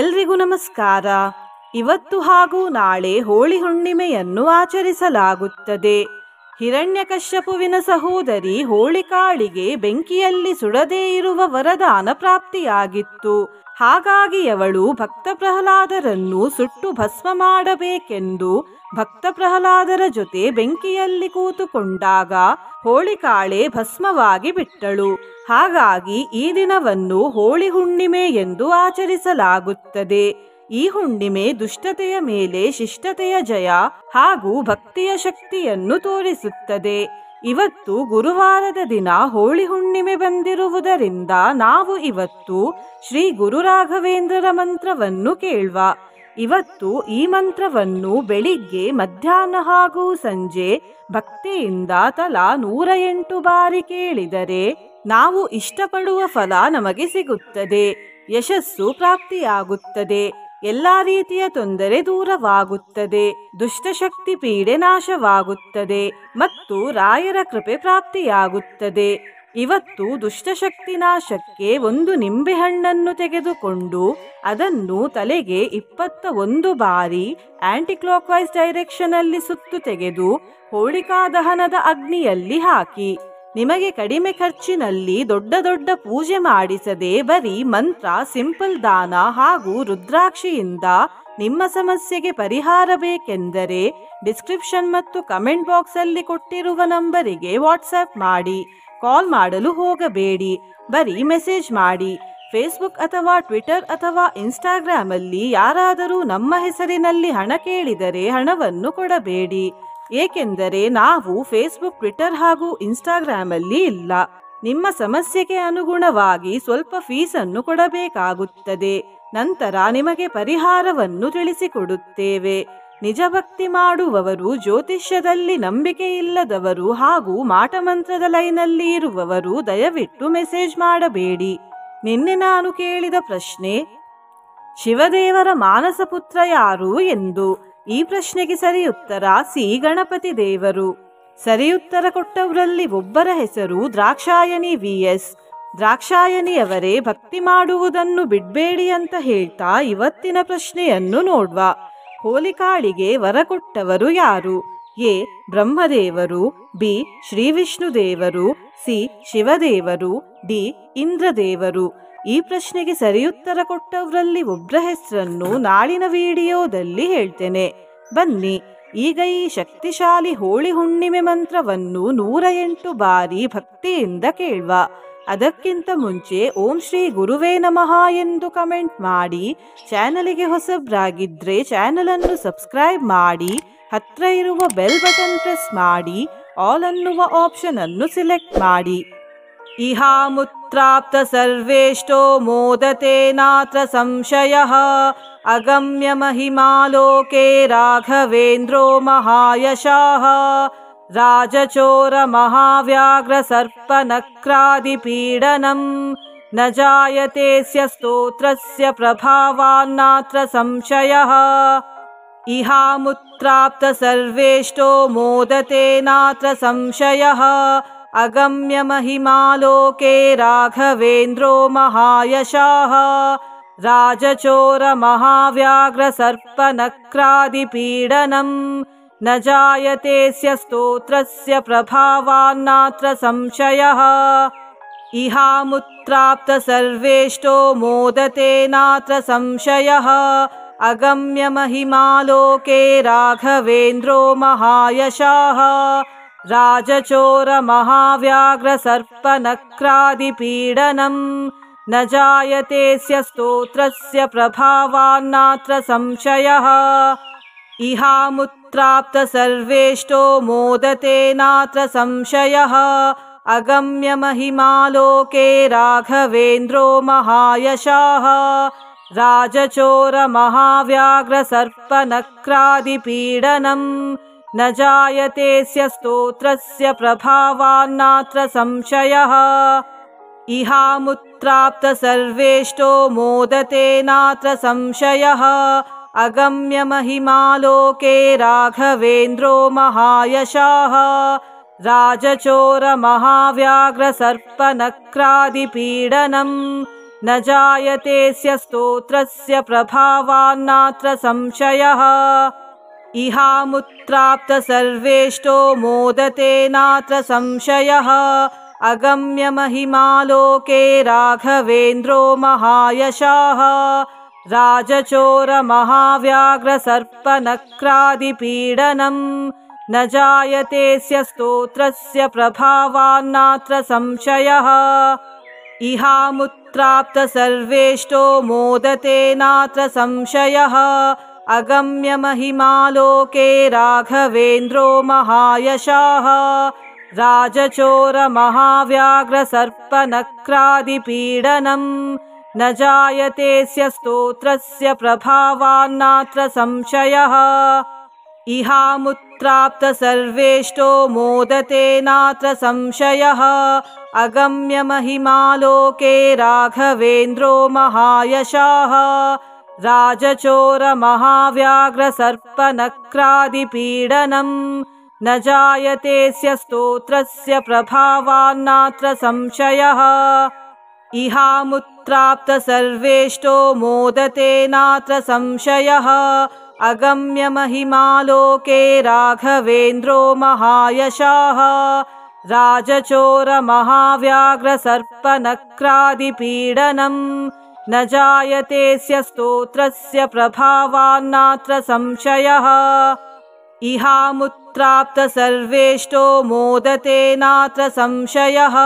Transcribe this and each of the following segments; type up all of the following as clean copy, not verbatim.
ಎಲ್ರಿಗೂ ನಮಸ್ಕಾರ. ಇವತ್ತು ಹಾಗೂ ನಾಳೆ ಹೋಳಿ ಹುಣ್ಣಿಮೆಯನ್ನು ಆಚರಿಸಲಾಗುತ್ತದೆ. ಹಿರಣ್ಯಕಶ್ಯಪುವಿನ ಸಹೋದರಿ ಹೋಳಿಕಾಳಿಗೆ ಬೆಂಕಿಯಲ್ಲಿ ಸುಡದೇ ಇರುವ ವರದಾನ ಪ್ರಾಪ್ತಿಯಾಗಿತ್ತು. ಹಾಗಾಗಿ ಅವಳು ಭಕ್ತ ಪ್ರಹ್ಲಾದರನ್ನು ಸುಟ್ಟು ಭಸ್ಮ ಮಾಡಬೇಕೆಂದು ಭಕ್ತ ಪ್ರಹ್ಲಾದರ ಜೊತೆ ಬೆಂಕಿಯಲ್ಲಿ ಕೂತುಕೊಂಡಾಗ ಹೋಳಿಕಾಳೆ ಭಸ್ಮವಾಗಿ ಬಿಟ್ಟಳು. ಹಾಗಾಗಿ ಈ ದಿನವನ್ನು ಹೋಳಿ ಹುಣ್ಣಿಮೆ ಎಂದು ಆಚರಿಸಲಾಗುತ್ತದೆ. ಈ ಹುಣ್ಣಿಮೆ ದುಷ್ಟತೆಯ ಮೇಲೆ ಶಿಷ್ಟತೆಯ ಜಯ ಹಾಗೂ ಭಕ್ತಿಯ ಶಕ್ತಿಯನ್ನು ತೋರಿಸುತ್ತದೆ. ಇವತ್ತು ಗುರುವಾರದ ದಿನ ಹೋಳಿ ಹುಣ್ಣಿಮೆ ಬಂದಿರುವುದರಿಂದ ನಾವು ಇವತ್ತು ಶ್ರೀ ಗುರು ರಾಘವೇಂದ್ರರ ಮಂತ್ರವನ್ನು ಕೇಳುವ. ಇವತ್ತು ಈ ಮಂತ್ರವನ್ನು ಬೆಳಿಗ್ಗೆ, ಮಧ್ಯಾಹ್ನ ಹಾಗೂ ಸಂಜೆ ಭಕ್ತಿಯಿಂದ ತಲಾ 108 ಬಾರಿ ಕೇಳಿದರೆ ನಾವು ಇಷ್ಟಪಡುವ ಫಲ ನಮಗೆ ಸಿಗುತ್ತದೆ. ಯಶಸ್ಸು ಪ್ರಾಪ್ತಿಯಾಗುತ್ತದೆ. ಎಲ್ಲಾ ರೀತಿಯ ತೊಂದರೆ ದೂರವಾಗುತ್ತದೆ. ದುಷ್ಟಶಕ್ತಿ ಪೀಡೆ ನಾಶವಾಗುತ್ತದೆ ಮತ್ತು ರಾಯರ ಕೃಪೆ ಪ್ರಾಪ್ತಿಯಾಗುತ್ತದೆ. ಇವತ್ತು ದುಷ್ಟಶಕ್ತಿ ನಾಶಕ್ಕೆ 1 ನಿಂಬೆಹಣ್ಣನ್ನು ತೆಗೆದುಕೊಂಡು ಅದನ್ನು ತಲೆಗೆ 21 ಬಾರಿ ಆಂಟಿ ಕ್ಲಾಕ್ ವೈಸ್ ಡೈರೆಕ್ಷನ್ ಅಲ್ಲಿ ಸುತ್ತು ತೆಗೆದು ಹೋಳಿಕಾ ದಹನದ ಅಗ್ನಿಯಲ್ಲಿ ಹಾಕಿ. ನಿಮಗೆ ಕಡಿಮೆ ಖರ್ಚಿನಲ್ಲಿ ದೊಡ್ಡ ದೊಡ್ಡ ಪೂಜೆ ಮಾಡಿಸದೆ ಬರೀ ಮಂತ್ರ, ಸಿಂಪಲ್ ದಾನ ಹಾಗೂ ರುದ್ರಾಕ್ಷಿಯಿಂದ ನಿಮ್ಮ ಸಮಸ್ಯೆಗೆ ಪರಿಹಾರ ಬೇಕೆಂದರೆ ಡಿಸ್ಕ್ರಿಪ್ಷನ್ ಮತ್ತು ಕಮೆಂಟ್ ಬಾಕ್ಸ್ ಅಲ್ಲಿ ಕೊಟ್ಟಿರುವ ನಂಬರಿಗೆ ವಾಟ್ಸ್ಆಪ್ ಮಾಡಿ. ಕಾಲ್ ಮಾಡಲು ಹೋಗಬೇಡಿ, ಬರೀ ಮೆಸೇಜ್ ಮಾಡಿ. ಫೇಸ್ಬುಕ್ ಅಥವಾ ಟ್ವಿಟರ್ ಅಥವಾ ಇನ್ಸ್ಟಾಗ್ರಾಮ್ ಅಲ್ಲಿ ಯಾರಾದರೂ ನಮ್ಮ ಹೆಸರಿನಲ್ಲಿ ಹಣ ಕೇಳಿದರೆ ಹಣವನ್ನು ಕೊಡಬೇಡಿ. ಏಕೆಂದರೆ ನಾವು ಫೇಸ್ಬುಕ್, ಟ್ವಿಟರ್ ಹಾಗೂ ಇನ್ಸ್ಟಾಗ್ರಾಮ್ ಅಲ್ಲಿ ಇಲ್ಲ. ನಿಮ್ಮ ಸಮಸ್ಯೆಗೆ ಅನುಗುಣವಾಗಿ ಸ್ವಲ್ಪ ಫೀಸನ್ನು ಕೊಡಬೇಕಾಗುತ್ತದೆ. ನಂತರ ನಿಮಗೆ ಪರಿಹಾರವನ್ನು ತಿಳಿಸಿಕೊಡುತ್ತೇವೆ. ನಿಜ ಭಕ್ತಿ ಮಾಡುವವರು, ಜ್ಯೋತಿಷ್ಯದಲ್ಲಿ ನಂಬಿಕೆ ಇಲ್ಲದವರು ಹಾಗೂ ಮಾಟಮಂತ್ರದ ಲೈನಲ್ಲಿ ಇರುವವರು ದಯವಿಟ್ಟು ಮೆಸೇಜ್ ಮಾಡಬೇಡಿ. ನಿನ್ನೆ ನಾನು ಕೇಳಿದ ಪ್ರಶ್ನೆ, ಶಿವದೇವರ ಮಾನಸ ಪುತ್ರ ಯಾರು ಎಂದು. ಈ ಪ್ರಶ್ನೆಗೆ ಸರಿ ಉತ್ತರ ಸಿ ಗಣಪತಿ ದೇವರು. ಸರಿ ಉತ್ತರ ಕೊಟ್ಟವರಲ್ಲಿ ಒಬ್ಬರ ಹೆಸರು ದ್ರಾಕ್ಷಾಯಣಿ VS. ದ್ರಾಕ್ಷಾಯಣಿಯವರೇ, ಭಕ್ತಿ ಮಾಡುವುದನ್ನು ಬಿಡಬೇಡಿ ಅಂತ ಹೇಳ್ತಾ ಇವತ್ತಿನ ಪ್ರಶ್ನೆಯನ್ನು ನೋಡುವ. ಹೋಳಿಕಾಳಿಗೆ ವರ ಕೊಟ್ಟವರು ಯಾರು? ಎ ಬ್ರಹ್ಮದೇವರು, ಬಿ ಶ್ರೀ ವಿಷ್ಣು ದೇವರು, ಸಿ ಶಿವದೇವರು, ಡಿ ಇಂದ್ರದೇವರು. ಈ ಪ್ರಶ್ನೆಗೆ ಸರಿಯುತ್ತರ ಕೊಟ್ಟವರಲ್ಲಿ ಒಬ್ಬರ ಹೆಸರನ್ನು ನಾಳಿನ ವಿಡಿಯೋದಲ್ಲಿ ಹೇಳ್ತೇನೆ. ಬನ್ನಿ ಈಗ ಈ ಶಕ್ತಿಶಾಲಿ ಹೋಳಿ ಹುಣ್ಣಿಮೆ ಮಂತ್ರವನ್ನು 108 ಬಾರಿ ಭಕ್ತಿಯಿಂದ ಕೇಳುವ. ಅದಕ್ಕಿಂತ ಮುಂಚೆ ಓಂ ಶ್ರೀ ಗುರುವೇ ನಮಃ ಎಂದು ಕಮೆಂಟ್ ಮಾಡಿ. ಚಾನಲಿಗೆ ಹೊಸಬ್ರಾಗಿದ್ರೆ ಚಾನಲ್ ಅನ್ನು ಸಬ್ಸ್ಕ್ರೈಬ್ ಮಾಡಿ. ಹತ್ರ ಇರುವ ಬೆಲ್ ಬಟನ್ ಪ್ರೆಸ್ ಮಾಡಿ. ಆಲ್ ಅನ್ನುವ ಆಪ್ಷನ್ ಅನ್ನು ಸಿಲೆಕ್ಟ್ ಮಾಡಿ. ಇಹಾಮುತ್ರಾಪ್ತ ಸರ್ವೇಷ್ಟೋ ಮೋದತೆ ನಾತ್ರ ಸಂಶಯಃ ಅಗಮ್ಯ ಮಹಿಮಾಲೋಕೆ ರಾಘವೇಂದ್ರೋ ಮಹಾಯಶಃ ರಾಜಚೋರ ಮಹಾವ್ಯಾಘ್ರ ಸರ್ಪ ನಕ್ರಾದಿ ಪೀಡನಂ ನ ಜಾಯತೆ ಸ್ತೋತ್ರಸ್ಯ ಪ್ರಭಾವಾನ್ನಾತ್ರ ಸಂಶಯಃ. ಇಹಾಮುತ್ರಾಪ್ತ ಸರ್ವೇಷ್ಟೋ ಮೋದತೆ ನಾತ್ರ ಸಂಶಯಃ ಅಗಮ್ಯ ಮಹಿಮಾಲೋಕೆ ರಾಘವೇಂದ್ರೋ ಮಹಾಯಶಃ ರಾಜಚೋರ ಮಹಾವ್ಯಾಘ್ರ ಸರ್ಪ ನಕ್ರಾದಿ ಪೀಡನಂ ನ ಜಾಯತೆ ಸ್ತೋತ್ರಸ್ಯ ಪ್ರಭಾವಾನ್ನಾತ್ರ ಸಂಶಯಃ. ಇಹಾಮುತ್ರಾಪ್ತ ಸರ್ವೇಷ್ಟೋ ಮೋದತೆ ನಾತ್ರ ಸಂಶಯಃ ಅಗಮ್ಯ ಮಹಿಮಾಲೋಕೆ ರಾಘವೇಂದ್ರೋ ಮಹಾಯಶಃ ರಾಜಚೋರ ಮಹಾವ್ಯಾಘ್ರ ಸರ್ಪ ನಕ್ರಾದಿ ಪೀಡನಂ ನ ಜಾಯತೆ ಸ್ತೋತ್ರಸ್ಯ ಪ್ರಭಾವಾನ್ನಾತ್ರ ಸಂಶಯಃ. ಇಹಾಮುತ್ರಾಪ್ತ ಸರ್ವೇಷ್ಟೋ ಮೋದತೆ ನಾತ್ರ ಸಂಶಯಃ ಅಗಮ್ಯ ಮಹಿಮಾಲೋಕೆ ರಾಘವೇಂದ್ರೋ ಮಹಾಯಶಃ ರಾಜಚೋರ ಮಹಾವ್ಯಾಘ್ರ ಸರ್ಪ ನಕ್ರಾದಿ ಪೀಡನಂ ನ ಜಾಯತೆ ಸ್ತೋತ್ರಸ್ಯ ಪ್ರಭಾವಾನ್ನಾತ್ರ ಸಂಶಯಃ. ಇಹಾಮುತ್ರಾಪ್ತ ಸರ್ವೇಷ್ಟೋ ಮೋದತೆ ನಾತ್ರ ಸಂಶಯಃ ಅಗಮ್ಯ ಮಹಿಮಾಲೋಕೆ ರಾಘವೇಂದ್ರೋ ಮಹಾಯಶಃ ರಾಜಚೋರ ಮಹಾವ್ಯಾಘ್ರ ಸರ್ಪ ನಕ್ರಾದಿ ಪೀಡನಂ न जायतेऽस्य स्तोत्रस्य प्रभावान्नात्र संशयः इहामुत्प्राप्त सर्वेष्टो मोदते नात्र संशयः अगम्य महिमा लोके राघवेन्द्रो महायशाः राजचोर महाव्याघ्र सर्पनक्रादिपीडनम् न जायतेऽस्य स्तोत्रस्य प्रभावान्नात्र संशयः इहामुत्प्राप्त सर्वेष्टो मोदते नात्र संशयः अगम्य महिमा लोके राघवेन्द्रो महायशाः राजचोर महाव्याघ्र सर्पनक्रादिपीडनम् न जायतेऽस्य स्तोत्रस्य प्रभावान्नात्र संशयः इहामुत्प्राप्त सर्वेष्टो मोदते नात्र संशयः अगम्य महिमा लोके राघवेन्द्रो महायशाः राजचोर महाव्याघ्र सर्पनक्रादिपीडनम् न जायतेऽस्य स्तोत्रस्य प्रभावान्नात्र संशयः इहामुत्प्राप्त सर्वेष्टो मोदते नात्र संशयः अगम्य महिमा लोके राघवेन्द्रो महायशाः राजचोर महाव्याघ्र सर्पनक्रादिपीडनम् न जायतेऽस्य स्तोत्रस्य प्रभावान्नात्र संशयः इहामुत्प्राप्त सर्वेष्टो मोदते नात्र संशयः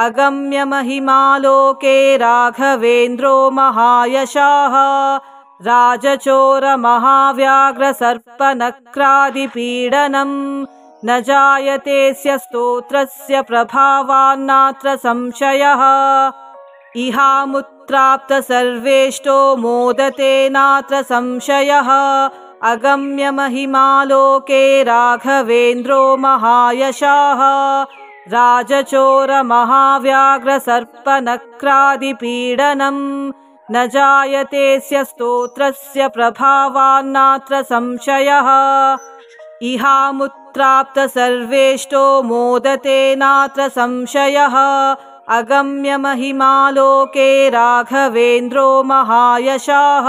अगम्य महिमा लोके राघवेन्द्रो महायशाः राजचोर महाव्याघ्र सर्पनक्रादिपीडनम् न जायतेऽस्य स्तोत्रस्य प्रभावान्नात्र संशयः इहामुत्प्राप्त सर्वेष्टो मोदते नात्र संशयः अगम्य महिमा लोके राघवेन्द्रो महायशाः राजचोर महाव्याघ्र सर्पनक्रादिपीडनम् न जायतेऽस्य स्तोत्रस्य प्रभावान्नात्र संशयः इहामुत्प्राप्त सर्वेष्टो मोदते नात्र संशयः अगम्य महिमा लोके राघवेन्द्रो महायशाः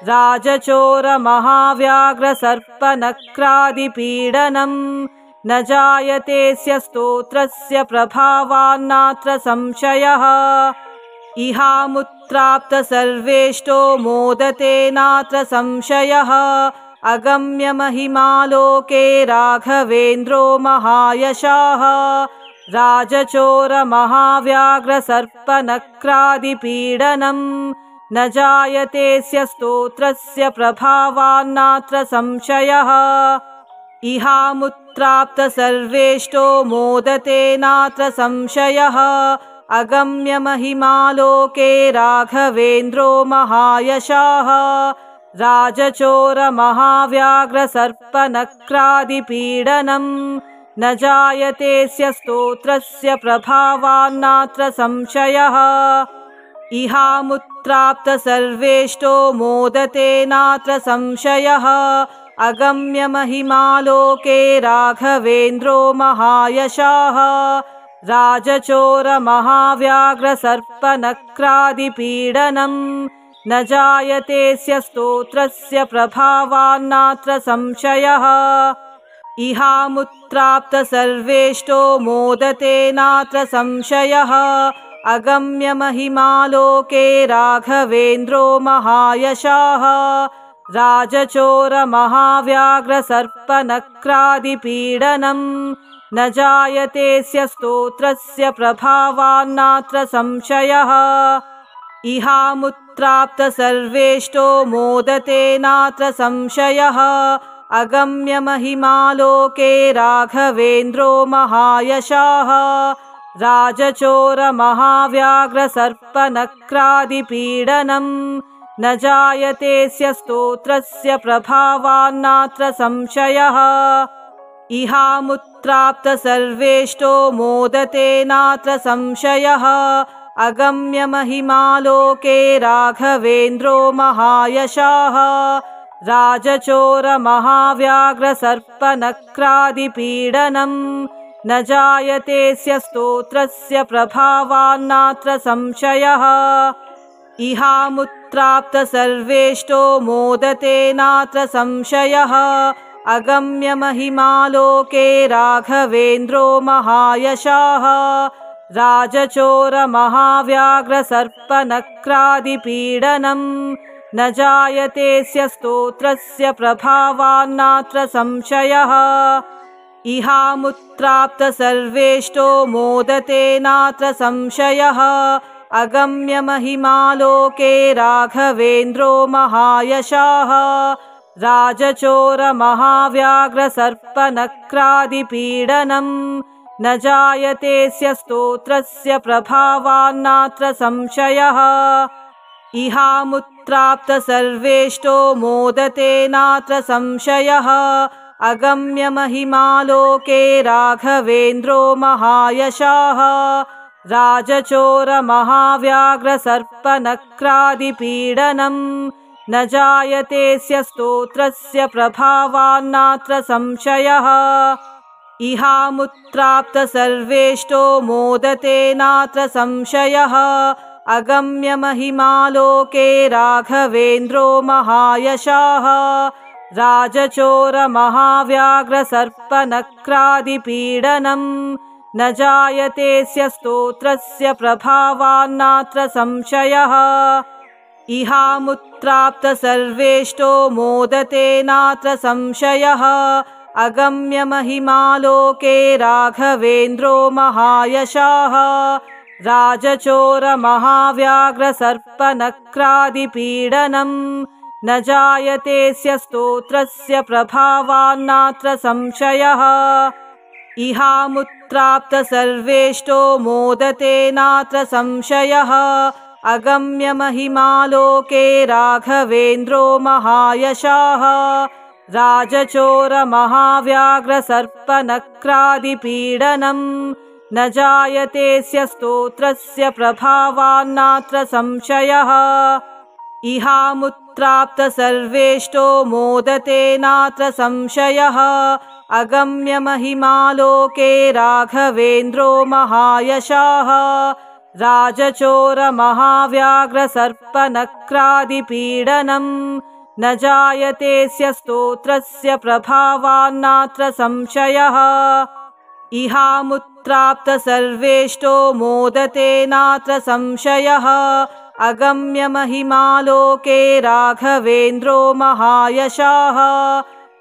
राजचोर महाव्याघ्र सर्पनक्रादिपीडनम् न जायतेऽस्य स्तोत्रस्य प्रभावान्नात्र संशयः इहामुत्प्राप्त सर्वेष्टो मोदते नात्र संशयः अगम्य महिमा लोके राघवेन्द्रो महायशाः राजचोर महाव्याघ्र सर्पनक्रादिपीडनम् न जायतेऽस्य स्तोत्रस्य प्रभावान्नात्र संशयः इहामुत्प्राप्त सर्वेष्टो मोदते नात्र संशयः अगम्य महिमा लोके राघवेन्द्रो महायशाः राजचोर महाव्याघ्र सर्पनक्रादिपीडनम् न जायतेऽस्य स्तोत्रस्य प्रभावान्नात्र संशयः इहामुत्प्राप्त सर्वेष्टो मोदते नात्र संशयः अगम्य महिमा लोके राघवेन्द्रो महायशाः राजचोर महाव्याघ्र सर्पनक्रादिपीडनम् न जायतेऽस्य स्तोत्रस्य प्रभावान्नात्र संशयः इहामुत्प्राप्त सर्वेष्टो मोदते नात्र संशयः अगम्य महिमा लोके राघवेन्द्रो महायशाः राजचोर महाव्याघ्र सर्पनक्रादिपीडनम् न जायतेऽस्य स्तोत्रस्य प्रभावान्नात्र संशयः इहामुत्प्राप्त सर्वेष्टो मोदते नात्र संशयः अगम्य महिमा लोके राघवेन्द्रो महायशाः राजचोर महाव्याघ्र सर्पनक्रादिपीडनम् न जायतेऽस्य स्तोत्रस्य प्रभावान्नात्र संशयः इहामुत्प्राप्त सर्वेष्टो मोदते नात्र संशयः अगम्य महिमा लोके राघवेन्द्रो महायशाः राजचोर महाव्याघ्र सर्पनक्रादिपीडनम् न जायतेऽस्य स्तोत्रस्य प्रभावान्नात्र संशयः इहामुत्प्राप्त सर्वेष्टो मोदते नात्र संशयः अगम्य महिमालोके राघवेन्द्रो महायशाः राजचोर महाव्याघ्र सर्पनक्रादिपीडनम् न जायतेऽस्य स्तोत्रस्य प्रभावान्नात्र संशयः इहामुत्प्राप्त सर्वेष्टो मोदते नात्र संशयः अगम्य महिमालोके राघवेन्द्रो महायशाः राजचोर महाव्याघ्र सर्पनक्रादिपीडनम् न जायतेऽस्य स्तोत्रस्य प्रभावान्नात्र संशयः इहामुत्प्राप्त सर्वेष्टो मोदते नात्र संशयः अगम्य महिमालोके राघवेन्द्रो महायशाः राजचोर महाव्याघ्र सर्पनक्रादिपीडनम् न जायतेऽस्य स्तोत्रस्य प्रभावान्नात्र संशयः इहामुत्प्राप्त सर्वेष्टो मोदते नात्र संशयः अगम्य महिमालोके राघवेन्द्रो महायशाः राजचोर महाव्याघ्र सर्पनक्रादिपीडनम् न जायतेऽस्य स्तोत्रस्य प्रभावान्नात्र संशयः इहामुत्प्राप्त सर्वेष्टो मोदते नात्र संशयः अगम्य महिमालोके राघवेन्द्रो महायशाः राजचोर महाव्याघ्र सर्पनक्रादिपीडनम् न जायतेऽस्य स्तोत्रस्य प्रभावान्नात्र संशयः इहामुत्प्राप्त सर्वेष्टो मोदते नात्र संशयः अगम्य महिमालोके राघवेन्द्रो महायशाः राजचोर महाव्याघ्र सर्पनक्रादिपीडनम् न जायतेऽस्य स्तोत्रस्य प्रभावान्नात्र संशयः इहामुत्प्राप्त सर्वेष्टो मोदते नात्र संशयः अगम्य महिमालोके राघवेन्द्रो महायशाः राजचोर महाव्याघ्र सर्पनक्रादिपीडनम् न जायतेऽस्य स्तोत्रस्य प्रभावान्नात्र संशयः इहामुत्प्राप्त सर्वेष्टो मोदते नात्र संशयः अगम्य महिमालोके राघवेन्द्रो महायशाः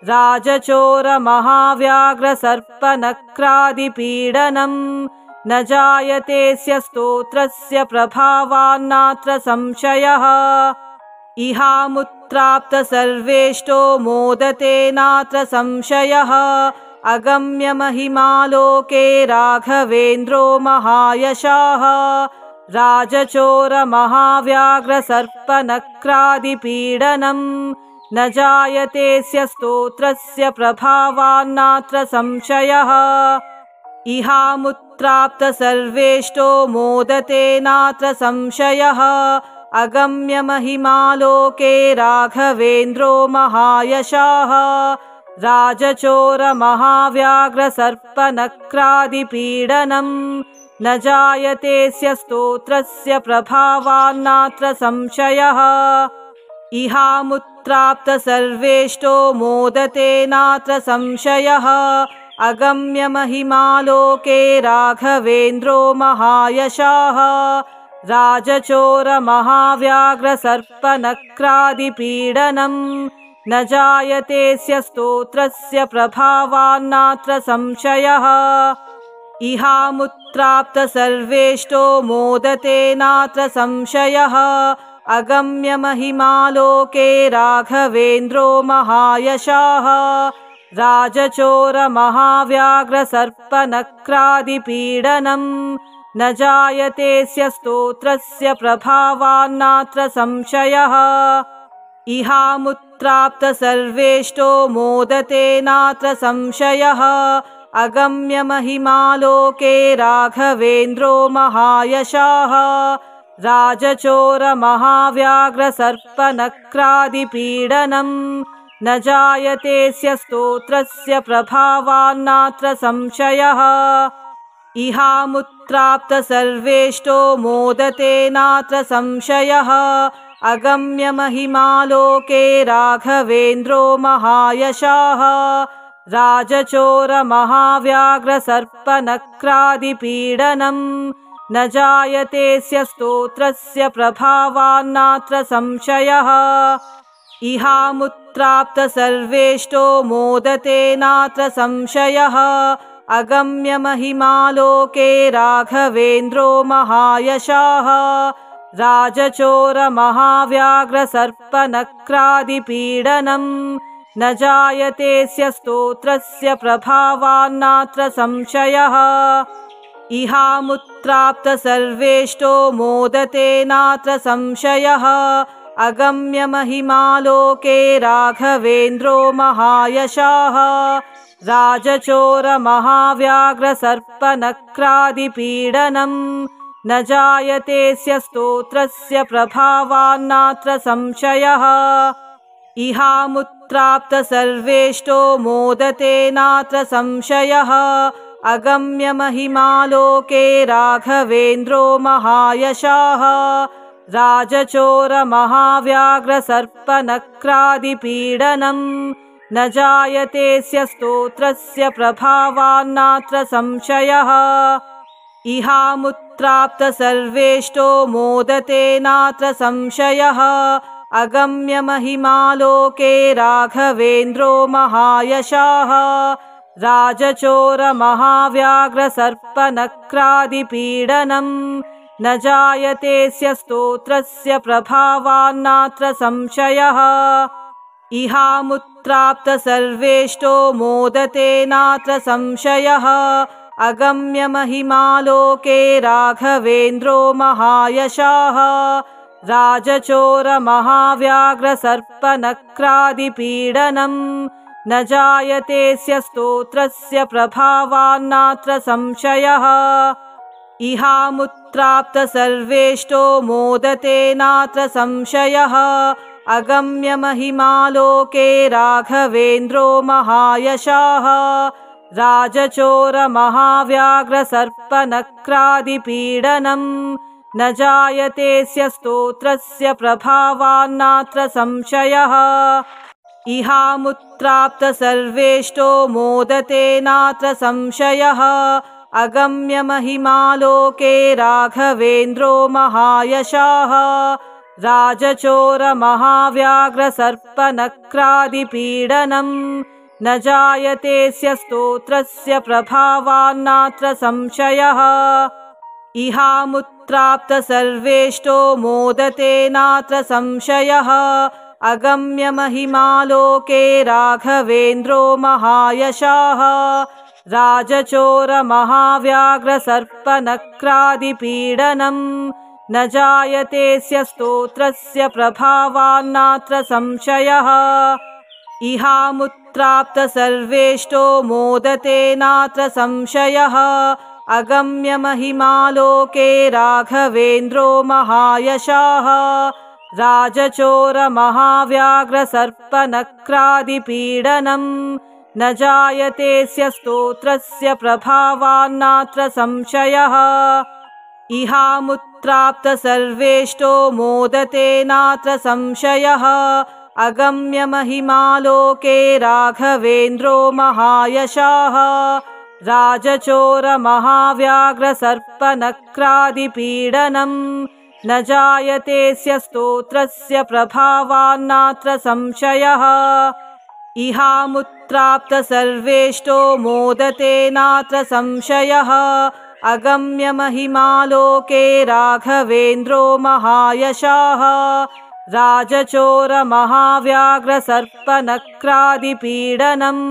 राजचोर महाव्याघ्र सर्पनक्रादिपीडनम् न जायतेऽस्य स्तोत्रस्य प्रभावान्नात्र संशयः इहामुत्प्राप्त सर्वेष्टो मोदते नात्र संशयः अगम्य महिमालोके राघवेन्द्रो महायशाः राजचोर महाव्याघ्र सर्पनक्रादिपीडनम् न जायतेऽस्य स्तोत्रस्य प्रभावान्नात्र संशयः इहामुत्प्राप्त सर्वेष्टो मोदते नात्र संशयः अगम्य महिमालोके राघवेन्द्रो महायशाः राजचोर महाव्याघ्र सर्पनक्रादिपीडनम् न जायतेऽस्य स्तोत्रस्य प्रभावान्नात्र संशयः इहामुत्प्राप्त सर्वेष्टो मोदते नात्र संशयः अगम्य महिमालोके राघवेन्द्रो महायशाः राजचोर महाव्याघ्र सर्पनक्रादिपीडनम् न जायतेऽस्य स्तोत्रस्य प्रभावान्नात्र संशयः इहामुत्प्राप्त सर्वेष्टो मोदते नात्र संशयः अगम्य महिमालोके राघवेन्द्रो महायशाः राजचोर महाव्याघ्र सर्पनक्रादिपीडनम् न जायतेऽस्य स्तोत्रस्य प्रभावान्नात्र संशयः इहामुत्प्राप्त सर्वेष्टो मोदते नात्र संशयः अगम्य महिमालोके राघवेन्द्रो महायशाः राजचोर महाव्याघ्र सर्पनक्रादिपीडनम् न जायतेऽस्य स्तोत्रस्य प्रभावान्नात्र संशयः इहामुत्राप्त सर्वेष्टो मोदते नात्र संशयः अगम्य महिमालोके राघवेन्द्रो महायशाः राजचोर महाव्याघ्र सर्पनक्रादिपीडनम् न जायतेऽस्य स्तोत्रस्य प्रभावान्नात्र संशयः इहामुत्राप्त सर्वेष्टो मोदते नात्र संशयः अगम्य महिमालोके राघवेन्द्रो महायशाः राजचोर महाव्याघ्र सर्पनक्रादिपीडनम् न जायतेऽस्य स्तोत्रस्य प्रभावान्नात्र संशयः इहामुत्राप्त सर्वेष्टो मोदते नात्र संशयः अगम्य महिमालोके राघवेन्द्रो महायशाः राजचोर महाव्याघ्र सर्पनक्रादिपीडनम् न जायतेऽस्य स्तोत्रस्य प्रभावान्नात्र संशयः इहामुत्राप्त सर्वेष्टो मोदते नात्र संशयः अगम्य महिमालोके राघवेन्द्रो महायशाः राजचोर महाव्याघ्र सर्पनक्रादिपीडनम् न जायतेऽस्य स्तोत्रस्य प्रभावान्नात्र संशयः इहामुत्राप्त सर्वेष्टो मोदते नात्र संशयः अगम्य महिमालोके राघवेन्द्रो महायशाः राजचोर महाव्याघ्र सर्पनक्रादिपीडनम् न जायतेऽस्य स्तोत्रस्य प्रभावान्नात्र संशयः इहामुत्राप्त सर्वेष्टो मोदते नात्र संशयः अगम्य महिमालोके राघवेन्द्रो महायशाः राजचोर महाव्याघ्र सर्पनक्रादिपीडनम् न जायतेऽस्य स्तोत्रस्य प्रभावान्नात्र संशयः इहामुत्राप्त सर्वेष्टो मोदते नात्र संशयः अगम्य महिमालोके राघवेन्द्रो महायशाः राजचोर महाव्याघ्र सर्पनक्रादिपीडनम् न जायतेऽस्य स्तोत्रस्य प्रभावान्नात्र संशयः इहामुत्राप्त सर्वेष्टो मोदते नात्र संशयः अगम्य महिमालोके राघवेन्द्रो महायशाः राजचोर महाव्याघ्र सर्पनक्रादिपीडनम् न जायतेऽस्य स्तोत्रस्य प्रभावान्नात्र संशयः इहामुत्राप्त सर्वेष्टो मोदते नात्र संशयः अगम्य महिमालोके राघवेन्द्रो महायशाः राजचोर महाव्याघ्र सर्पनक्रादिपीडनम् न जायतेऽस्य स्तोत्रस्य प्रभावान्नात्र संशयः इहामुत्राप्त सर्वेष्टो मोदते नात्र संशयः अगम्य महिमालोके राघवेन्द्रो महायशाः राजचोर महाव्याघ्र सर्पनक्रादिपीडनम् न जायतेऽस्य स्तोत्रस्य प्रभावान्नात्र संशयः इहामुत्राप्त सर्वेष्टो मोदते नात्र संशयः अगम्य महिमालोके राघवेन्द्रो महायशाः राजचोर महाव्याघ्र सर्पनक्रादिपीडनम् न जायतेऽस्य स्तोत्रस्य प्रभावान्नात्र संशयः इहामुत्राप्त सर्वेष्टो मोदते नात्र संशयः अगम्य महिमालोके राघवेन्द्रो महायशाः राजचोर महाव्याघ्र सर्पनक्रादिपीडनम्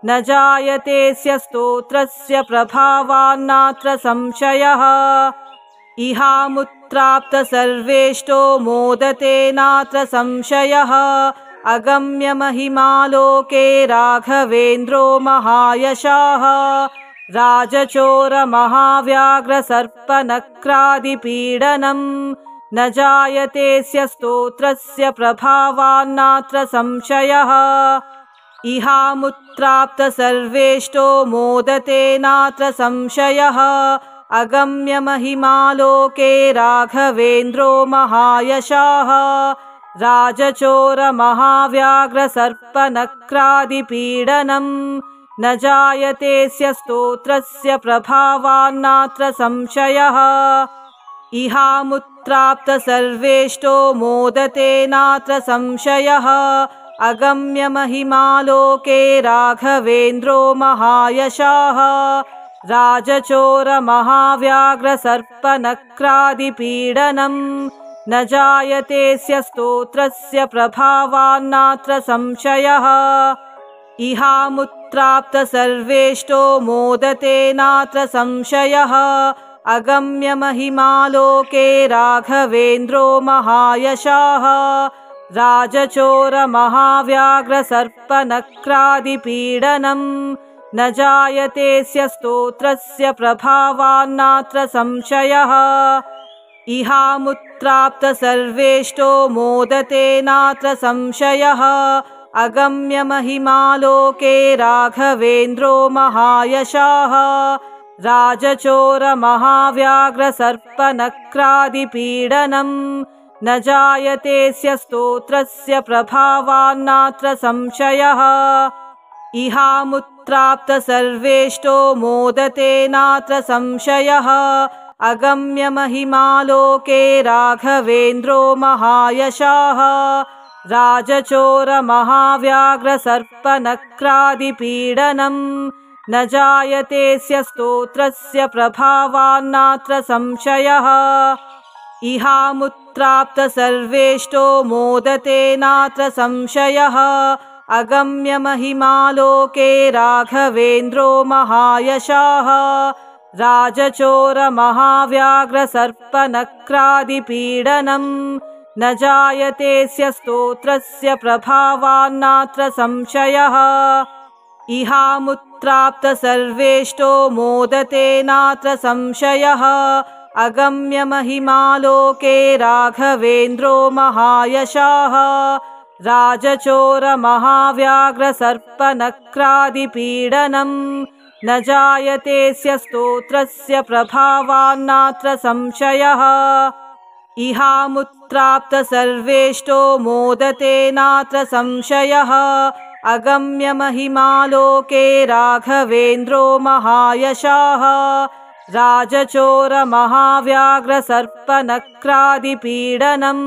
न जायतेऽस्य स्तोत्रस्य प्रभावान्नात्र संशयः इहामुत्राप्त सर्वेष्टो मोदते नात्र संशयः अगम्य महिमालोके राघवेन्द्रो महायशाः राजचोर महाव्याघ्र सर्पनक्रादिपीडनम् न जायतेऽस्य स्तोत्रस्य प्रभावान्नात्र संशयः इहामुत्प्राप्त सर्वेष्टो मोदते नात्र संशयः अगम्य महिमालोके राघवेन्द्रो महायशाः राजचोर महाव्याघ्र सर्पनक्रादिपीडनम् न जायतेऽस्य स्तोत्रस्य प्रभावान्नात्र संशयः इहामुत्प्राप्त सर्वेष्टो मोदते नात्र संशयः अगम्य महिमालोके राघवेन्द्रो महायशाः राजचोर महाव्याघ्र सर्पनक्रादिपीडनम् न जायतेऽस्य स्तोत्रस्य प्रभावान्नात्र संशयः इहामुत्प्राप्त सर्वेष्टो मोदते नात्र संशयः अगम्य महिमालोके राघवेन्द्रो महायशाः राजचोर महाव्याघ्र सर्पनक्रादिपीडनम् न जायतेऽस्य स्तोत्रस्य प्रभावान्नात्र संशयः इहामुत्प्राप्त सर्वेष्टो मोदते नात्र संशयः अगम्य महिमालोके राघवेन्द्रो महायशाः राजचोर महाव्याघ्र सर्पनक्रादिपीडनम् न जायतेऽस्य स्तोत्रस्य प्रभावान्नात्र संशयः इहामुत्प्राप्त सर्वेष्टो मोदते नात्र संशयः अगम्य महिमालोके राघवेन्द्रो महायशाः राजचोर महाव्याघ्र सर्पनक्रादिपीडनम् न जायतेऽस्य स्तोत्रस्य प्रभावान्नात्र संशयः इहामुत्प्राप्त सर्वेष्टो मोदते नात्र संशयः अगम्य महिमालोके राघवेन्द्रो महायशाः राजचोर महाव्याघ्र सर्पनक्रादिपीडनम् न जायतेऽस्य स्तोत्रस्य प्रभावान्नात्र संशयः इहामुत्प्राप्त सर्वेष्टो मोदते नात्र संशयः अगम्य महिमालोके राघवेन्द्रो महायशाः राजचोर महाव्याघ्र सर्पनक्रादिपीडनम् न जायतेऽस्य स्तोत्रस्य प्रभावान्नात्र संशयः इहामुत्प्राप्त सर्वेष्टो मोदते नात्र संशयः अगम्य महिमालोके राघवेन्द्रो महायशाः राजचोर महाव्याघ्र सर्पनक्रादिपीडनम्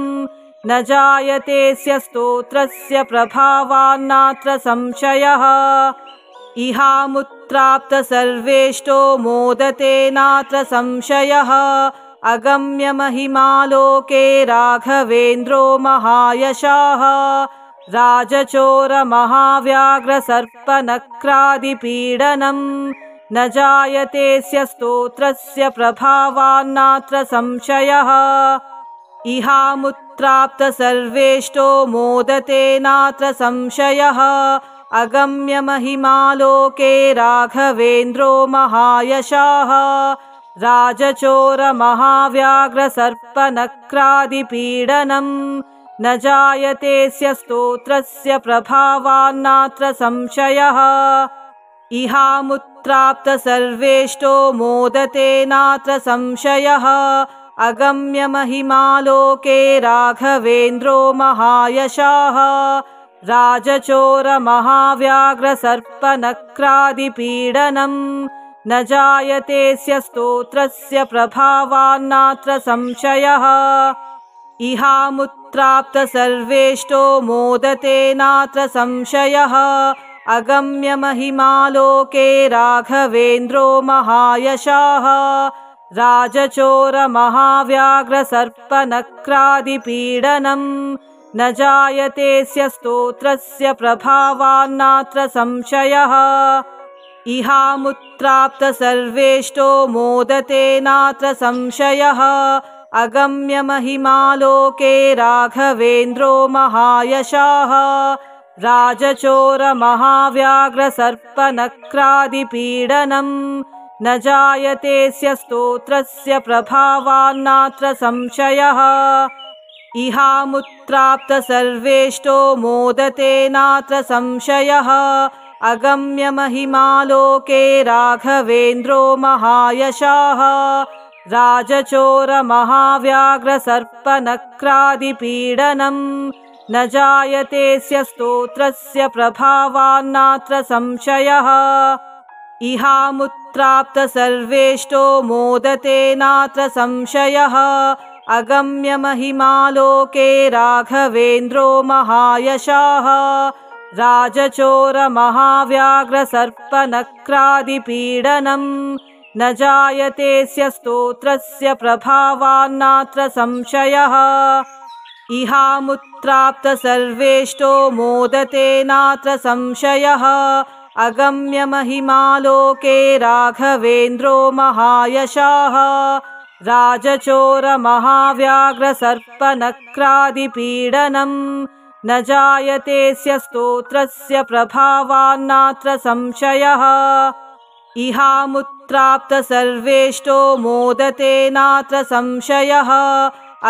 न जायतेऽस्य स्तोत्रस्य प्रभावान्नात्र संशयः इहामुत्प्राप्त सर्वेष्टो मोदते नात्र संशयः अगम्य महिमालोके राघवेन्द्रो महायशाः राजचोर महाव्याघ्र सर्पनक्रादिपीडनम् न जायतेऽस्य स्तोत्रस्य प्रभावान्नात्र संशयः इहामुत्प्राप्त सर्वेष्टो मोदते नात्र संशयः अगम्य महिमालोके राघवेन्द्रो महायशाः राजचोर महाव्याघ्र सर्पनक्रादिपीडनम् न जायतेऽस्य स्तोत्रस्य प्रभावान्नात्र संशयः इहामुत्प्राप्त सर्वेष्टो मोदते नात्र संशयः अगम्य महिमालोके राघवेन्द्रो महायशाः राजचोर महाव्याघ्र सर्पनक्रादिपीडनम् न जायतेऽस्य स्तोत्रस्य प्रभावान्नात्र संशयः इहामुत्प्राप्त सर्वेष्टो मोदते नात्र संशयः अगम्य महिमालोके राघवेन्द्रो महायशाः राजचोर महाव्याघ्र सर्पनक्रादिपीडनम् न जायतेऽस्य स्तोत्रस्य प्रभावान्नात्र संशयः इहामुत्प्राप्त सर्वेष्टो मोदते नात्र संशयः अगम्य महिमालोके राघवेन्द्रो महायशाः राजचोर महाव्याघ्र सर्पनक्रादिपीडनम् न जायतेऽस्य स्तोत्रस्य प्रभावान्नात्र संशयः इहामुत्प्राप्त सर्वेष्टो मोदते नात्र संशयः अगम्य महिमालोके राघवेन्द्रो महायशाः राजचोर महाव्याघ्र सर्पनक्रादिपीडनम् न जायतेऽस्य स्तोत्रस्य प्रभावान्नात्र संशयः इहामुत्प्राप्त सर्वेष्टो मोदते नात्र संशयः अगम्य महिमालोके राघवेन्द्रो महायशाः राजचोर महाव्याघ्र सर्पनक्रादिपीडनम् न जायतेऽस्य स्तोत्रस्य प्रभावान्नात्र संशयः इहामुत्प्राप्त सर्वेष्टो मोदते नात्र संशयः अगम्य महिमालोके राघवेन्द्रो महायशाः राजचोर महाव्याघ्र सर्पनक्रादिपीडनम् न जायतेऽस्य स्तोत्रस्य प्रभावान्नात्र संशयः इहामुत्प्राप्त सर्वेष्टो मोदते नात्र संशयः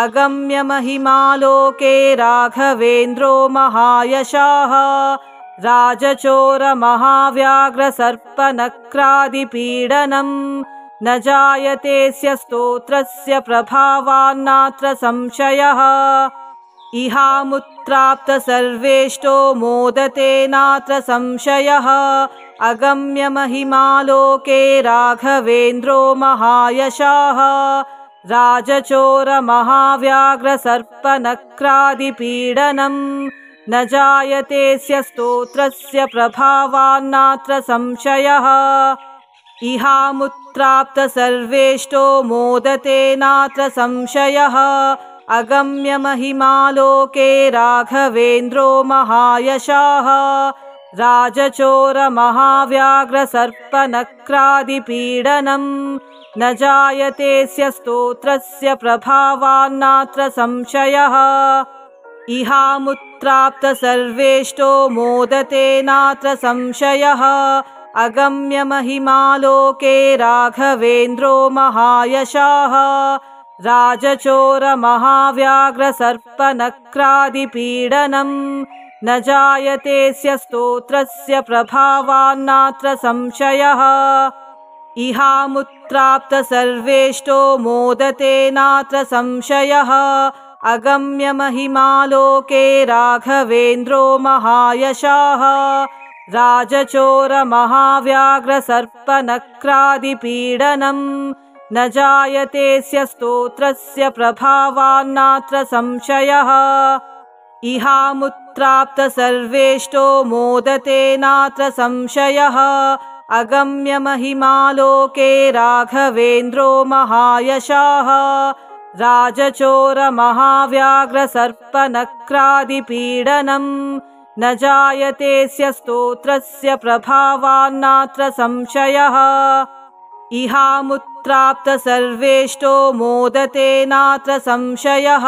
अगम्य महिमालोके राघवेन्द्रो महायशाः राजचोर महाव्याघ्र सर्पनक्रादिपीडनम् न जायतेऽस्य स्तोत्रस्य प्रभावान्नात्र संशयः इहामुत्प्राप्त सर्वेष्टो मोदते नात्र संशयः अगम्य महिमालोके राघवेन्द्रो महायशाः राजचोर महाव्याघ्र सर्पनक्रादिपीडनम् न जायतेऽस्य स्तोत्रस्य प्रभावान्नात्र संशयः इहामुत्प्राप्त सर्वेष्टो मोदते नात्र संशयः अगम्य महिमालोके राघवेन्द्रो महायशाः राजचोर महाव्याघ्र सर्पनक्रादिपीडनम् न जायतेऽस्य स्तोत्रस्य प्रभावान्नात्र संशयः इहामुत्प्राप्त सर्वेष्टो मोदते नात्र संशयः अगम्य महिमालोके राघवेन्द्रो महायशाः राजचोर महाव्याघ्र सर्पनक्रादिपीडनम् न जायतेऽस्य स्तोत्रस्य प्रभावान्नात्र संशयः इहामुत्प्राप्त सर्वेष्टो मोदते नात्र संशयः अगम्य महिमालोके राघवेन्द्रो महायशाः राजचोर महाव्याघ्र सर्पनक्रादिपीडनम् न जायतेऽस्य स्तोत्रस्य प्रभावान्नात्र संशयः इहामुत्प्राप्त सर्वेष्टो मोदते नात्र संशयः अगम्य महिमालोके राघवेन्द्रो महायशाः राजचोर महाव्याघ्र सर्पनक्रादिपीडनम् न जायतेऽस्य स्तोत्रस्य प्रभावान्नात्र संशयः इहामुत्प्राप्त सर्वेष्टो मोदते नात्र संशयः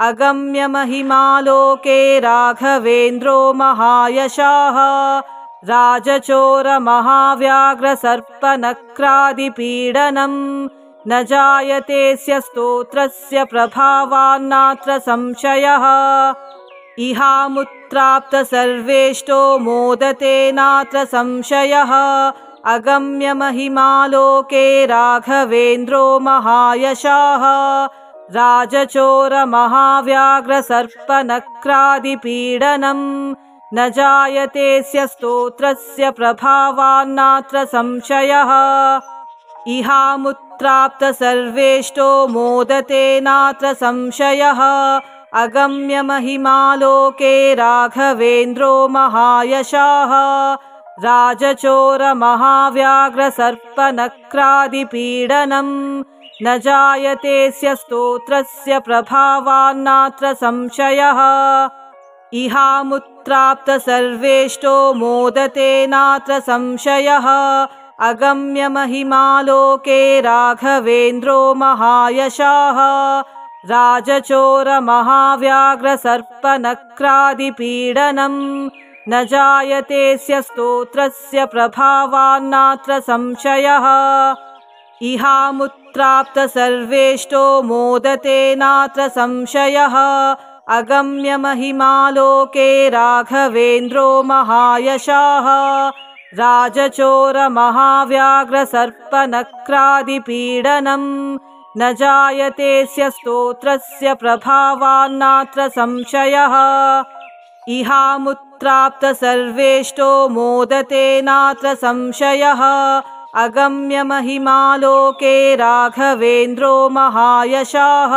अगम्य महिमालोके राघवेन्द्रो महायशाः राजचोर महाव्याघ्र सर्पनक्रादिपीडनम् न जायतेऽस्य स्तोत्रस्य प्रभावान्नात्र संशयः इहामुत्प्राप्त सर्वेष्टो मोदते नात्र संशयः अगम्य महिमालोके राघवेन्द्रो महायशाः राजचोर महाव्याघ्र सर्पनक्रादिपीडनम् न जायतेऽस्य स्तोत्रस्य प्रभावान्नात्र संशयः इहामुत्प्राप्त सर्वेष्टो मोदते नात्र संशयः अगम्य महिमालोके राघवेन्द्रो महायशाः राजचोर महाव्याघ्र सर्पनक्रादिपीडनम् न जायतेऽस्य स्तोत्रस्य प्रभावान्नात्र संशयः इहामुत्प्राप्त सर्वेष्टो मोदते नात्र संशयः अगम्य महिमालोके राघवेन्द्रो महायशाः राजचोर महाव्याघ्र सर्पनक्रादिपीडनम् न जायतेऽस्य स्तोत्रस्य प्रभावान्नात्र संशयः इहामुत्राप्त सर्वेष्टो मोदते नात्र संशयः अगम्य महिमालोके राघवेन्द्रो महायशाः राजचोर महाव्याघ्र सर्पनक्रादिपीडनम् न जायतेऽस्य स्तोत्रस्य प्रभावान्नात्र संशयः इहामुत्राप्त सर्वेष्टो मोदते नात्र संशयः अगम्य महिमालोके राघवेन्द्रो महायशाः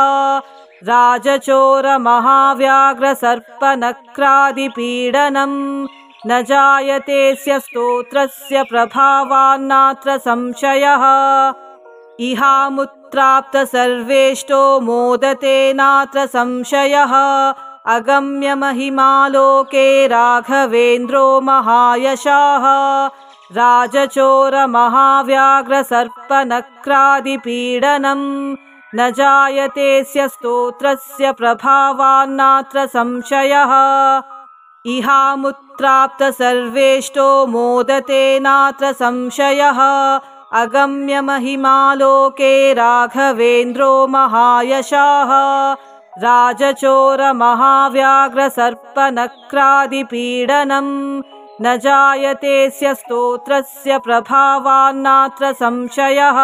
राजचोर महाव्याघ्र सर्पनक्रादिपीडनम् न जायतेऽस्य स्तोत्रस्य प्रभावान्नात्र संशयः इहामुत्राप्त सर्वेष्टो मोदते नात्र संशयः अगम्य महिमालोके राघवेन्द्रो महायशाः राजचोर महाव्याघ्र सर्पनक्रादिपीडनम् न जायतेऽस्य स्तोत्रस्य प्रभावान्नात्र संशयः इहामुत्राप्त सर्वेष्टो मोदते नात्र संशयः अगम्य महिमालोके राघवेन्द्रो महायशाः राजचोर महाव्याघ्र सर्पनक्रादिपीडनम् न जायतेऽस्य स्तोत्रस्य प्रभावान्नात्र संशयः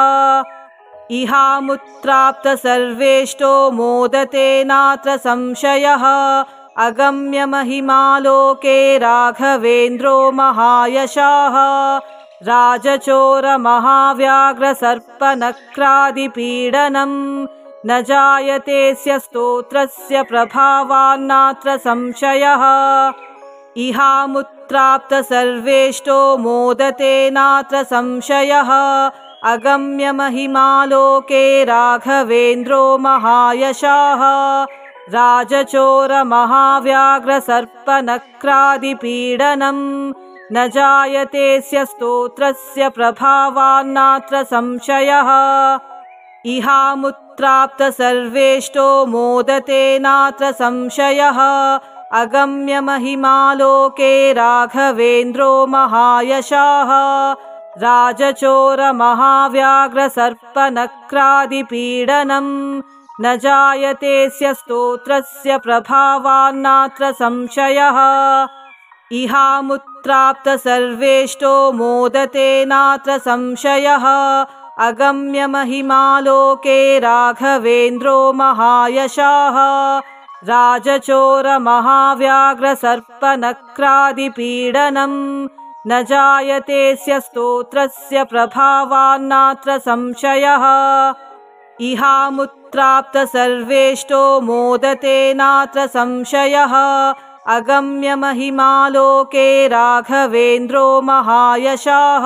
इहामुत्राप्त सर्वेष्टो मोदते नात्र संशयः अगम्य महिमालोके राघवेन्द्रो महायशाः राजचोर महाव्याघ्र सर्पनक्रादिपीडनम् न जायतेऽस्य स्तोत्रस्य प्रभावान्नात्र संशयः इहामुत्राप्त सर्वेष्टो मोदते नात्र संशयः अगम्य महिमालोके राघवेन्द्रो महायशाः राजचोर महाव्याघ्र सर्पनक्रादिपीडनम् न जायतेऽस्य स्तोत्रस्य प्रभावान्नात्र संशयः इहामुत्राप्त सर्वेष्टो मोदते नात्र संशयः अगम्य महिमालोके राघवेन्द्रो महायशाः राजचोर महाव्याघ्र सर्पनक्रादिपीडनम् न जायतेऽस्य स्तोत्रस्य प्रभावान्नात्र संशयः इहामुत्राप्त सर्वेष्टो मोदते नात्र संशयः अगम्य महिमालोके राघवेन्द्रो महायशाः राजचोर महाव्याघ्र सर्पनक्रादिपीडनम् न जायतेऽस्य स्तोत्रस्य प्रभावान्नात्र संशयः इहामुत्राप्त सर्वेष्टो मोदते नात्र संशयः अगम्य महिमालोके राघवेन्द्रो महायशाः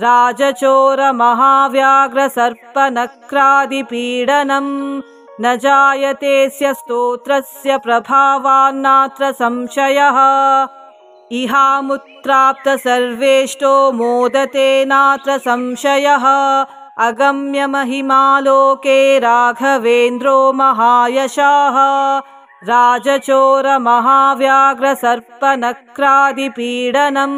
राजचोर महाव्याघ्र सर्पनक्रादिपीडनम् न जायतेऽस्य स्तोत्रस्य प्रभावान्नात्र संशयः इहामुत्राप्त सर्वेष्टो मोदते नात्र संशयः अगम्य महिमालोके राघवेन्द्रो महायशाः राजचोर महाव्याघ्र सर्पनक्रादिपीडनम्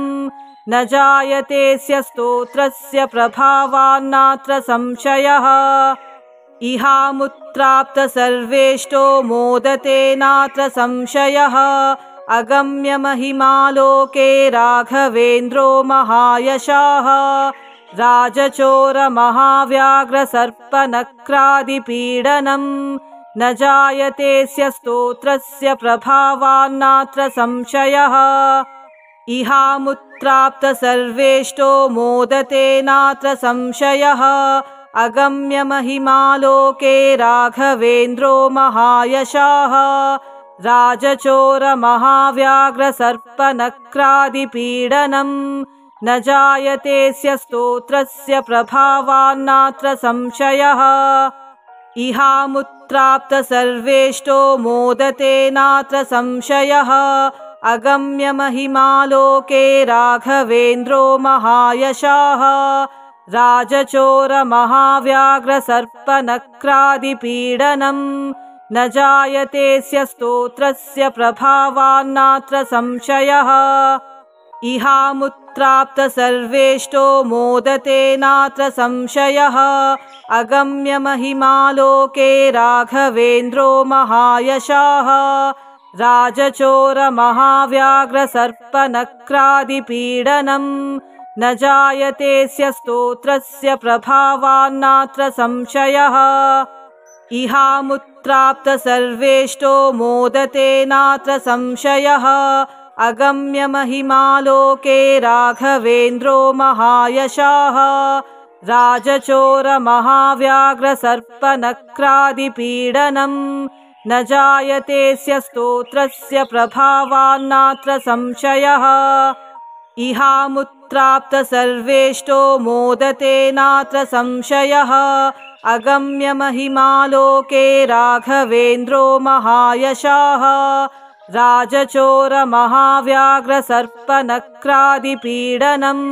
न जायतेऽस्य स्तोत्रस्य प्रभावान्नात्र संशयः इहामुत्राप्त सर्वेष्टो मोदते नात्र संशयः अगम्य महिमालोके राघवेन्द्रो महायशाः राजचोर महाव्याघ्र सर्पनक्रादिपीडनम् न जायतेऽस्य स्तोत्रस्य प्रभावान्नात्र संशयः इहामुत्राप्त सर्वेष्टो मोदते नात्र संशयः अगम्य महिमालोके राघवेन्द्रो महायशाः राजचोर महाव्याघ्र सर्पनक्रादिपीडनम् न जायतेऽस्य स्तोत्रस्य प्रभावान्नात्र संशयः इहामुत्राप्त सर्वेष्टो मोदते नात्र संशयः अगम्य महिमालोके राघवेन्द्रो महायशाः राजचोर महाव्याघ्र सर्पनक्रादिपीडनम् न जायतेऽस्य स्तोत्रस्य प्रभावान्नात्र संशयः इहामुत्प्राप्त सर्वेष्टो मोदते नात्र संशयः अगम्य महिमा लोके राघवेन्द्रो महायशाः राजचोर महाव्याघ्र सर्पनक्रादिपीडनम् न जायतेऽस्य स्तोत्रस्य प्रभावान्नात्र संशयः इहामुत्प्राप्त सर्वेष्टो मोदते नात्र संशयः अगम्य महिमा लोके राघवेन्द्रो महायशाः राजचोर महाव्याघ्र सर्पनक्रादिपीडनम् न जायतेऽस्य स्तोत्रस्य प्रभावान्नात्र संशयः इहामुत्प्राप्त सर्वेष्टो मोदते नात्र संशयः अगम्य महिमा लोके राघवेन्द्रो महायशाः राजचोर महाव्याघ्र सर्पनक्रादिपीडनम्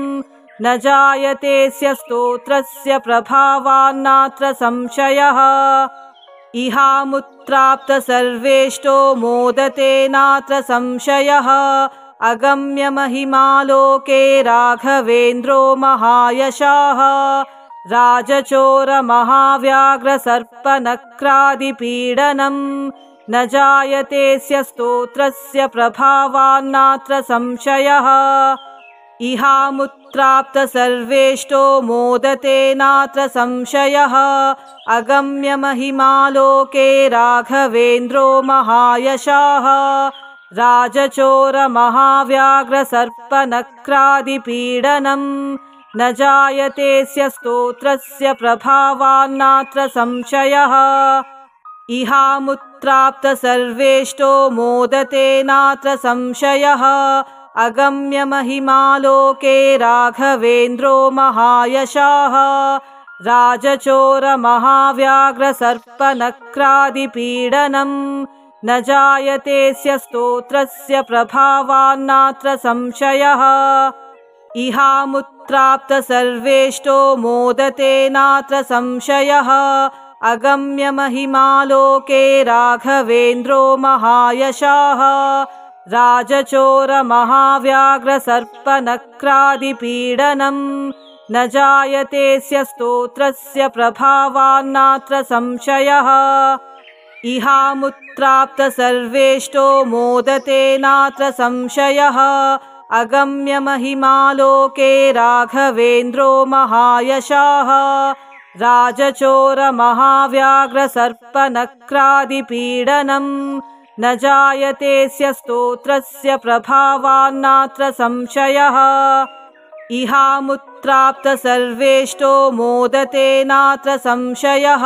न जायतेऽस्य स्तोत्रस्य प्रभावान्नात्र संशयः इहामुत्प्राप्त सर्वेष्टो मोदते नात्र संशयः अगम्य महिमा लोके राघवेन्द्रो महायशाः राजचोर महाव्याघ्र सर्पनक्रादिपीडनम् न जायतेऽस्य स्तोत्रस्य प्रभावान्नात्र संशयः इहामुत्प्राप्त सर्वेष्टो मोदते नात्र संशयः अगम्य महिमा लोके राघवेन्द्रो महायशाः राजचोर महाव्याघ्र सर्पनक्रादिपीडनम् न जायतेऽस्य स्तोत्रस्य प्रभावान्नात्र संशयः इहामुत्प्राप्त सर्वेष्टो मोदते नात्र संशयः अगम्य महिमा लोके राघवेन्द्रो महायशाः राजचोर महाव्याघ्र सर्पनक्रादिपीडनम् न जायतेऽस्य स्तोत्रस्य प्रभावान्नात्र संशयः इहामुत्प्राप्त सर्वेष्टो मोदते नात्र संशयः अगम्य महिमा लोके राघवेन्द्रो महायशाः राजचोर महाव्याघ्र सर्पनक्रादिपीडनम् न जायतेऽस्य स्तोत्रस्य प्रभावान्नात्र संशयः इहामुत्प्राप्त सर्वेष्टो मोदते नात्र संशयः अगम्य महिमा लोके राघवेन्द्रो महायशाः राजचोर महाव्याघ्र सर्पनक्रादिपीडनम् न जायतेऽस्य स्तोत्रस्य प्रभावान्नात्र संशयः इहामुत्प्राप्त सर्वेष्टो मोदते नात्र संशयः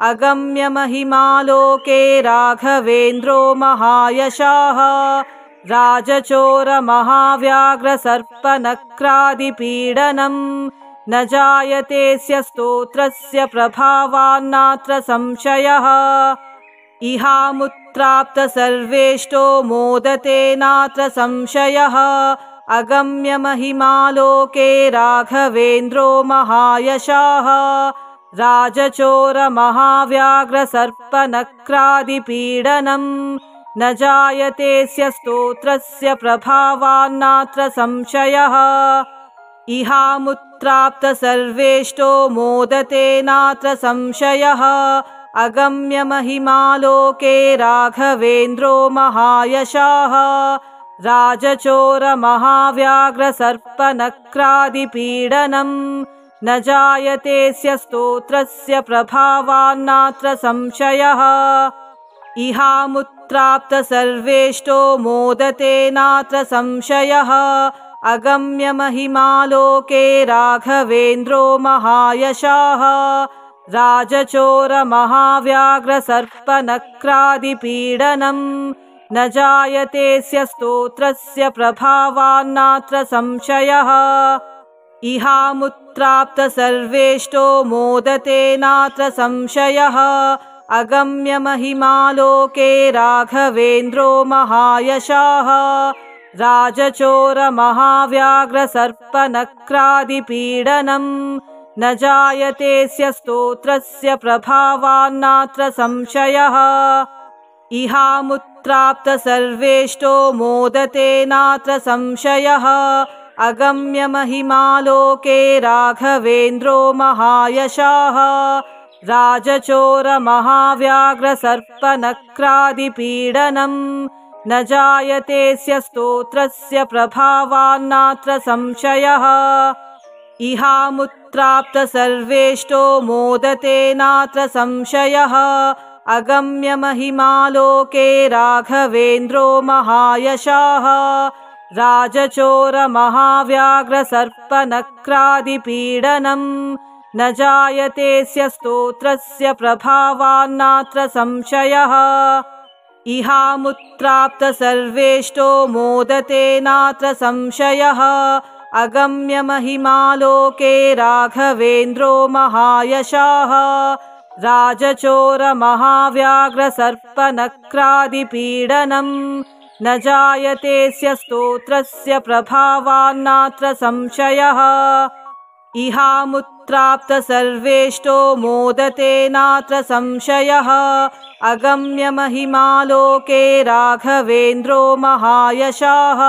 अगम्य महिमा लोके राघवेन्द्रो महायशाः राजचोर महाव्याघ्र सर्पनक्रादिपीडनम् न जायतेऽस्य स्तोत्रस्य प्रभावान्नात्र संशयः इहामुत्प्राप्त सर्वेष्टो मोदते नात्र संशयः अगम्य महिमा लोके राघवेन्द्रो महायशाः राजचोर महाव्याघ्र सर्पनक्रादिपीडनम् न जायतेऽस्य स्तोत्रस्य प्रभावान्नात्र संशयः इहामुत्प्राप्त सर्वेष्टो मोदते नात्र संशयः अगम्य महिमा लोके राघवेन्द्रो महायशाः राजचोर महाव्याघ्र सर्पनक्रादिपीडनम् न जायतेऽस्य स्तोत्रस्य प्रभावान्नात्र संशयः इहामुत्प्राप्त सर्वेष्टो मोदते नात्र संशयः अगम्य महिमा लोके राघवेन्द्रो महायशाः राजचोर महाव्याघ्र सर्पनक्रादिपीडनम् न जायतेऽस्य स्तोत्रस्य प्रभावान्नात्र संशयः इहामुत्प्राप्त सर्वेष्टो मोदते नात्र संशयः अगम्य महिमा लोके राघवेन्द्रो महायशाः राजचोर महाव्याघ्र सर्पनक्रादिपीडनम् न जायतेऽस्य स्तोत्रस्य प्रभावान्नात्र संशयः इहामुत्प्राप्त सर्वेष्टो मोदते नात्र संशयः अगम्य महिमालोके राघवेन्द्रो महायशाः राजचोर महाव्याघ्र सर्पनक्रादिपीडनम् न जायतेऽस्य स्तोत्रस्य प्रभावान्नात्र संशयः इहामुत्प्राप्त सर्वेष्टो मोदते नात्र संशयः अगम्य महिमालोके राघवेन्द्रो महायशाः राजचोर महाव्याघ्र सर्पनक्रादिपीडनम् न जायतेऽस्य स्तोत्रस्य प्रभावान्नात्र संशयः इहामुत्प्राप्त सर्वेष्टो मोदते नात्र संशयः अगम्य महिमालोके राघवेन्द्रो महायशाः राजचोर महाव्याघ्र सर्पनक्रादिपीडनम् न जायतेऽस्य स्तोत्रस्य प्रभावान्नात्र संशयः इहामुत्प्राप्त सर्वेष्टो मोदते नात्र संशयः अगम्य महिमालोके राघवेन्द्रो महायशाः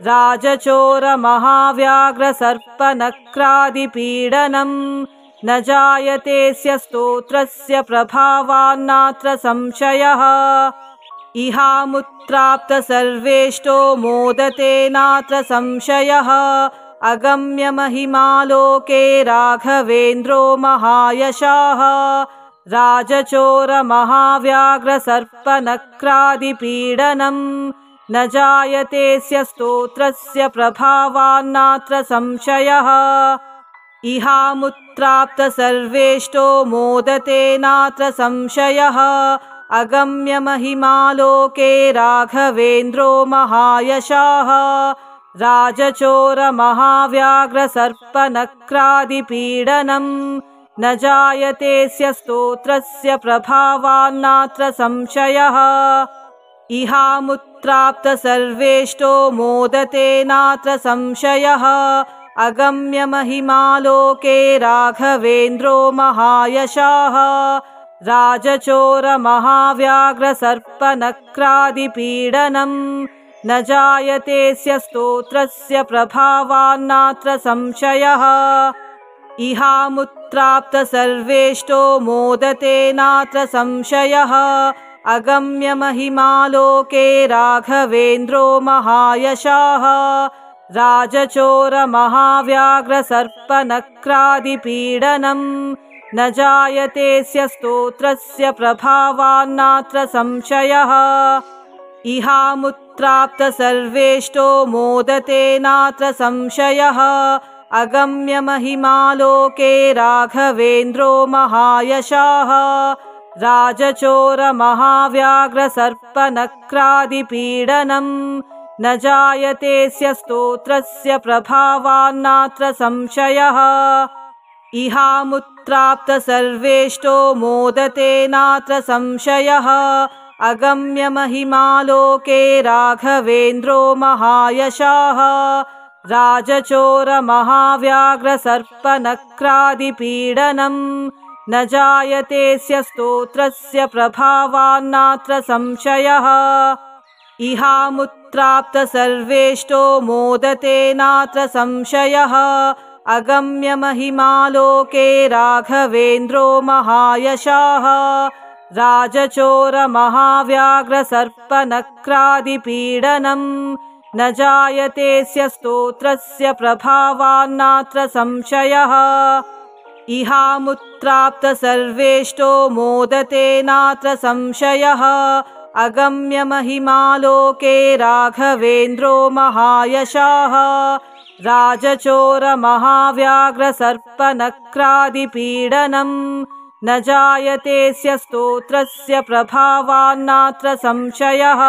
राजचोर महाव्याघ्र सर्पनक्रादिपीडनम् न जायतेऽस्य स्तोत्रस्य प्रभावान्नात्र संशयः इहामुत्प्राप्त सर्वेष्टो मोदते नात्र संशयः अगम्य महिमालोके राघवेन्द्रो महायशाः राजचोर महाव्याघ्र सर्पनक्रादिपीडनम् न जायतेऽस्य स्तोत्रस्य प्रभावान्नात्र संशयः इहामुत्प्राप्त सर्वेष्टो मोदते नात्र संशयः अगम्य महिमालोके राघवेन्द्रो महायशाः राजचोर महाव्याघ्र सर्पनक्रादिपीडनम् न जायतेऽस्य स्तोत्रस्य प्रभावान्नात्र संशयः इहामुत्प्राप्त सर्वेष्टो मोदते नात्र संशयः अगम्य महिमालोके राघवेन्द्रो महायशाः राजचोर महाव्याघ्र सर्पनक्रादिपीडनम् न जायतेऽस्य स्तोत्रस्य प्रभावान्नात्र संशयः इहामुत्प्राप्त सर्वेष्टो मोदते नात्र संशयः अगम्य महिमालोके राघवेन्द्रो महायशाः राजचोर महाव्याघ्र सर्पनक्रादिपीडनम् न जायतेऽस्य स्तोत्रस्य प्रभावान्नात्र संशयः इहामुत्प्राप्त सर्वेष्टो मोदते नात्र संशयः अगम्य महिमालोके राघवेन्द्रो महायशाः राजचोर महाव्याघ्र सर्पनक्रादिपीडनम् न जायतेऽस्य स्तोत्रस्य प्रभावान्नात्र संशयः इहामुत्प्राप्त सर्वेष्टो मोदते नात्र संशयः अगम्य महिमालोके राघवेन्द्रो महायशाः राजचोर महाव्याघ्र सर्पनक्रादिपीडनम् न जायतेऽस्य स्तोत्रस्य प्रभावान्नात्र संशयः इहामुत्प्राप्त सर्वेष्टो मोदते नात्र संशयः अगम्य महिमालोके राघवेन्द्रो महायशाः राजचोर महाव्याघ्र सर्पनक्रादिपीडनम् न जायतेऽस्य स्तोत्रस्य प्रभावान्नात्र संशयः इहामुत्प्राप्त सर्वेष्टो मोदते नात्र संशयः अगम्य महिमालोके राघवेन्द्रो महायशाः राजचोर महाव्याघ्र सर्पनक्रादिपीडनम् न जायतेऽस्य स्तोत्रस्य प्रभावान्नात्र संशयः।